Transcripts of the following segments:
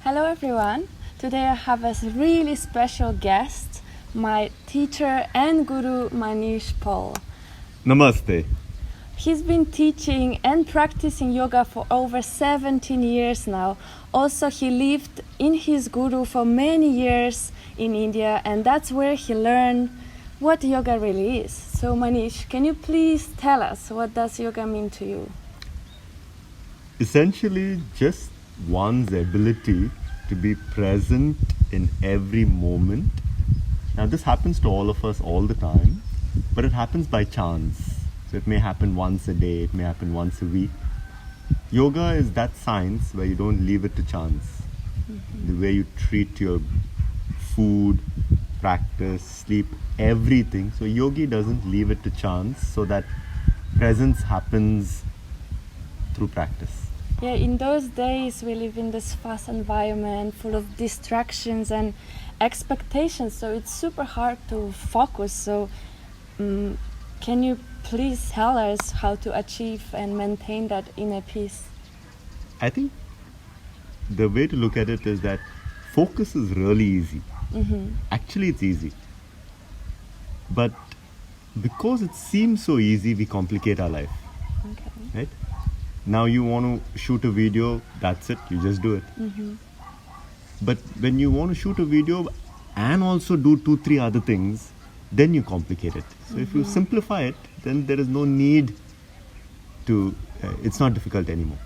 Hello everyone. Today I have a really special guest, my teacher and guru Manish Pole. Namaste. He's been teaching and practicing yoga for over 17 years now. Also, he lived in his guru for many years in India, and that's where he learned what yoga really is. So Manish, can you please tell us what does yoga mean to you? Essentially, just one's ability to be present in every moment. Now, this happens to all of us all the time, but it happens by chance. So it may happen once a day, it may happen once a week. Yoga is that science where you don't leave it to chance. The way you treat your food, practice, sleep, everything. So yogi doesn't leave it to chance, so that presence happens through practice. Yeah, in those days we live in this fast environment full of distractions and expectations, so it's super hard to focus. So can you please tell us how to achieve and maintain that inner peace? I think the way to look at it is that focus is really easy. Actually, it's easy. But because it seems so easy, we complicate our life. Okay. Right? Now you want to shoot a video, that's it, you just do it. But when you want to shoot a video and also do 2-3 other things, then you complicate it. So if you simplify it, then there is no need to, it's not difficult anymore.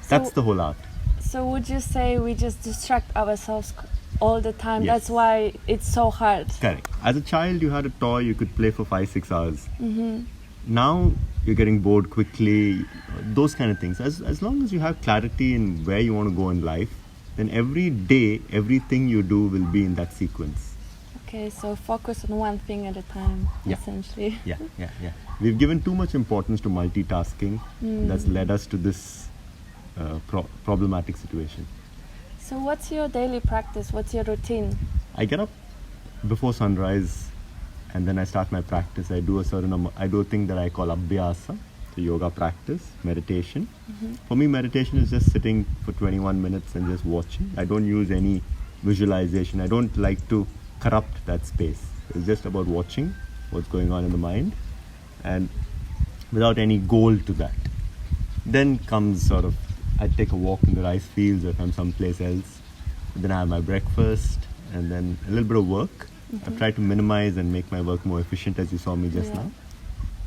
That's the whole art. So would you say we just distract ourselves all the time? Yes. That's why it's so hard. Correct. As a child, you had a toy you could play for 5-6 hours. Now you're getting bored quickly, those kind of things. As long as you have clarity in where you want to go in life, then every day, everything you do will be in that sequence. Okay, so focus on one thing at a time, essentially. Yeah. We've given too much importance to multitasking. That's led us to this problematic situation. So what's your daily practice? What's your routine? I get up before sunrise and then I start my practice. I do a thing that I call abhyasa, the yoga practice, meditation. For me, meditation is just sitting for 21 minutes and just watching. I don't use any visualization. I don't like to corrupt that space. It's just about watching what's going on in the mind and without any goal to that. Then comes I take a walk in the rice fields or if I'm someplace else. Then I have my breakfast and then a little bit of work. I've tried to minimize and make my work more efficient, as you saw me just now.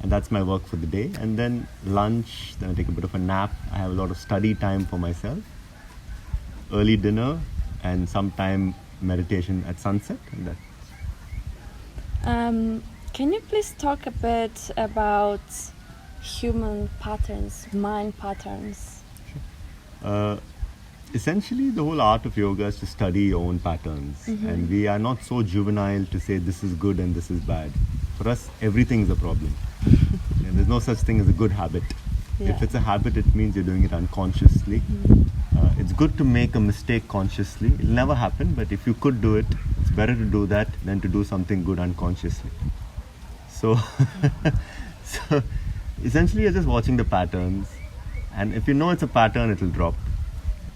And that's my work for the day. And then lunch, then I take a bit of a nap. I have a lot of study time for myself. Early dinner and sometime meditation at sunset. And Can you please talk a bit about human patterns, mind patterns? Sure. Essentially, the whole art of yoga is to study your own patterns. And we are not so juvenile to say this is good and this is bad. For us, everything is a problem. And there's no such thing as a good habit. If it's a habit, it means you're doing it unconsciously. It's good to make a mistake consciously. It'll never happen, but if you could do it, it's better to do that than to do something good unconsciously. So essentially, you're just watching the patterns. And if you know it's a pattern, it'll drop.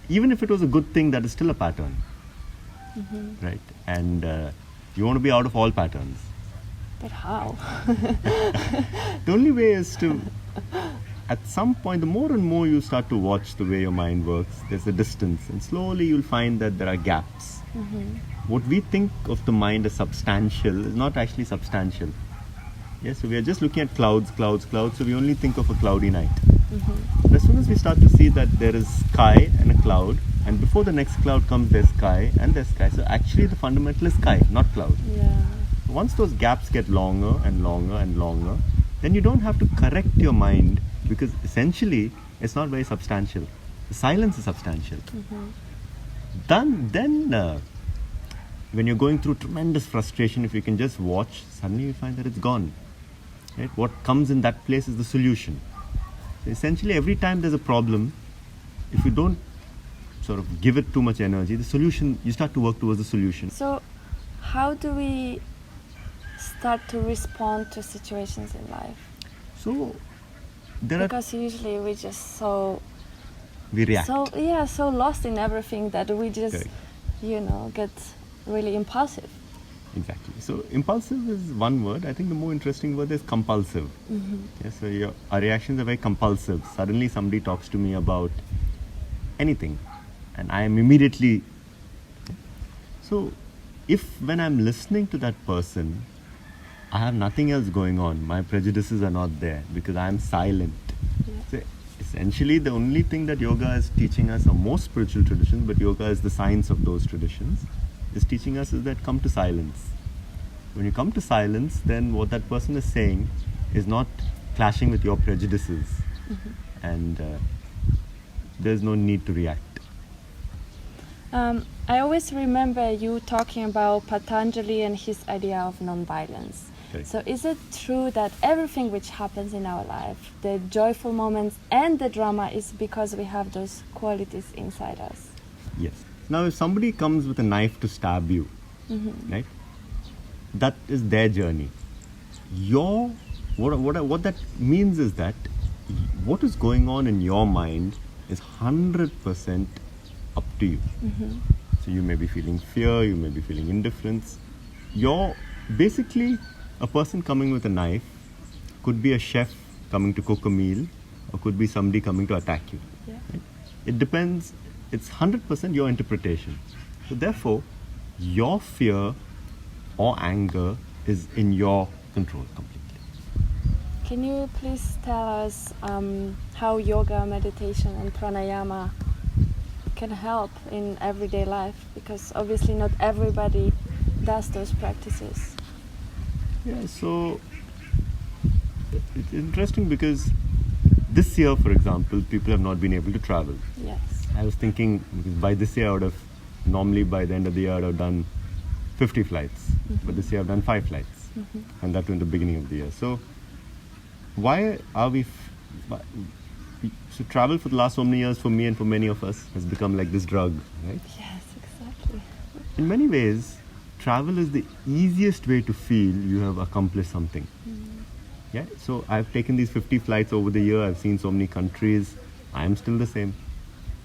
Even if it was a good thing, that is still a pattern, right? And you want to be out of all patterns. But how? The only way is to, at some point, the more and more you start to watch the way your mind works, there's a distance, and slowly you'll find that there are gaps. What we think of the mind as substantial is not actually substantial. Yes, so we are just looking at clouds, so we only think of a cloudy night. But as soon as we start to see that there is sky and a cloud, and before the next cloud comes, there's sky and there's sky. So actually the fundamental is sky, not cloud. Once those gaps get longer and longer and longer, then you don't have to correct your mind because essentially it's not very substantial. The silence is substantial. Then when you're going through tremendous frustration, if you can just watch, suddenly you find that it's gone. Right? What comes in that place is the solution. So essentially, every time there's a problem, if you don't give it too much energy, the solution, you start to work towards the solution. So how do we start to respond to situations in life? So because usually we just so We react. So lost in everything that we just, Correct. get really impulsive. Exactly. So impulsive is one word. I think the more interesting word is compulsive. Yeah, so our reactions are very compulsive. Suddenly somebody talks to me about anything and I am immediately... So if when I'm listening to that person, I have nothing else going on, my prejudices are not there because I am silent. So essentially the only thing that yoga is teaching us, or most spiritual traditions, but yoga is the science of those traditions, is teaching us is that come to silence. When you come to silence, then what that person is saying is not clashing with your prejudices, and there's no need to react. I always remember you talking about Patanjali and his idea of nonviolence. Okay. So is it true that everything which happens in our life, the joyful moments and the drama, is because we have those qualities inside us? Yes. Now if somebody comes with a knife to stab you, right, that is their journey. What that means is that what is going on in your mind is 100% up to you. So you may be feeling fear, you may be feeling indifference. You're basically a person coming with a knife, could be a chef coming to cook a meal, or could be somebody coming to attack you. Yeah. Right? It depends, it's 100% your interpretation. So therefore, your fear or anger is in your control completely. Can you please tell us how yoga, meditation and pranayama can help in everyday life? Because obviously not everybody does those practices. Yeah, so it's interesting because this year, for example, people have not been able to travel. Yes. I was thinking because by this year I would have, normally by the end of the year I would have done 50 flights, but this year I've done 5 flights, and that in the beginning of the year. So why are we... So travel for the last so many years for me and for many of us has become like this drug, right? Yes, exactly. In many ways, travel is the easiest way to feel you have accomplished something. Yeah. So I've taken these 50 flights over the year. I've seen so many countries. I'm still the same.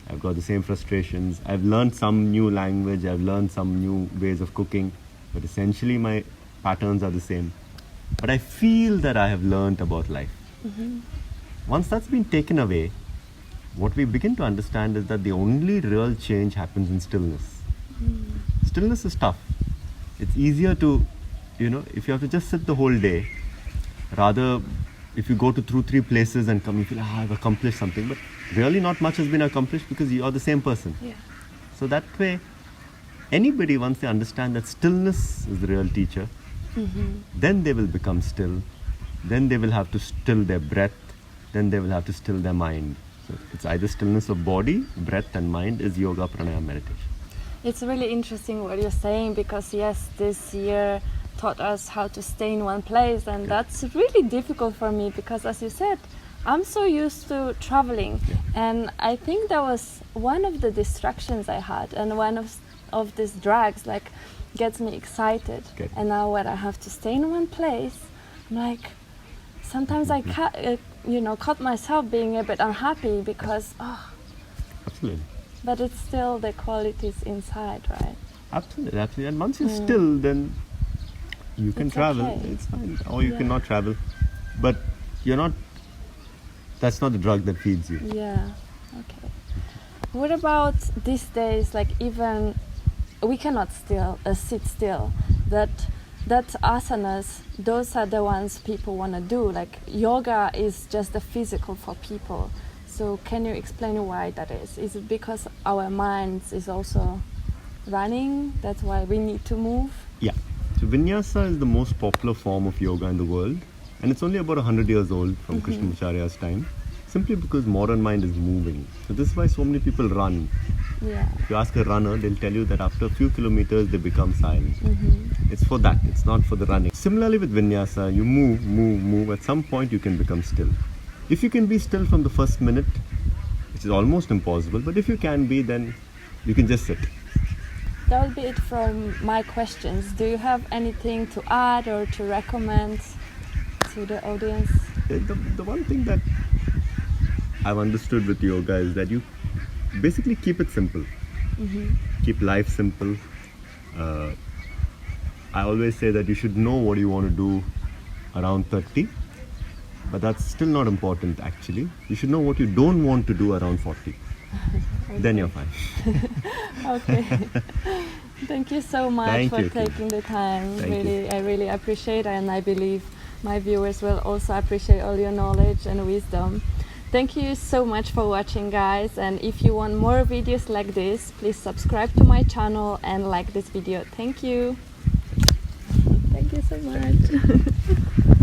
I've got the same frustrations. I've learned some new language. I've learned some new ways of cooking. But essentially my patterns are the same. But I feel that I have learned about life. Once that's been taken away, what we begin to understand is that the only real change happens in stillness. Stillness is tough. It's easier to, if you have to just sit the whole day, rather if you go to 2-3 places and come, you feel, I've accomplished something, but really not much has been accomplished because you are the same person. Yeah. So that way, anybody, once they understand that stillness is the real teacher, then they will become still, then they will have to still their breath, then they will have to still their mind. So it's either stillness of body, breath and mind is yoga, pranayama, meditation. It's really interesting what you're saying because yes, this year taught us how to stay in one place, and that's really difficult for me because, as you said, I'm so used to traveling, and I think that was one of the distractions I had, and one of these drags like gets me excited. And now when I have to stay in one place, I'm like, sometimes I caught myself being a bit unhappy because Absolutely. But it's still the qualities inside, right? Absolutely. And once you're still, then you can travel. Okay. It's fine. Or you cannot travel. But you're not... That's not the drug that feeds you. Yeah. Okay. What about these days? Like even we cannot sit still. That asanas, those are the ones people want to do. Like yoga is just the physical for people. So can you explain why that is? Is it because our minds is also running? That's why we need to move? Yeah. So vinyasa is the most popular form of yoga in the world. And it's only about 100 years old from Krishnamacharya's time. Simply because modern mind is moving. So this is why so many people run. Yeah. If you ask a runner, they'll tell you that after a few kilometers, they become silent. It's for that. It's not for the running. Similarly with vinyasa, you move. At some point, you can become still. If you can be still from the first minute, which is almost impossible, but if you can be, then you can just sit. That would be it from my questions. Do you have anything to add or to recommend to the audience? The one thing that I've understood with yoga is that basically keep it simple. Keep life simple. I always say that you should know what you want to do around 30, but that's still not important actually. You should know what you don't want to do around 40. Then you're fine. Okay. Thank you so much Thank for you, Kim. taking the time. Thank you. I really appreciate it, and I believe my viewers will also appreciate all your knowledge and wisdom. Thank you so much for watching, guys, and if you want more videos like this, please subscribe to my channel and like this video. Thank you. Thank you so much.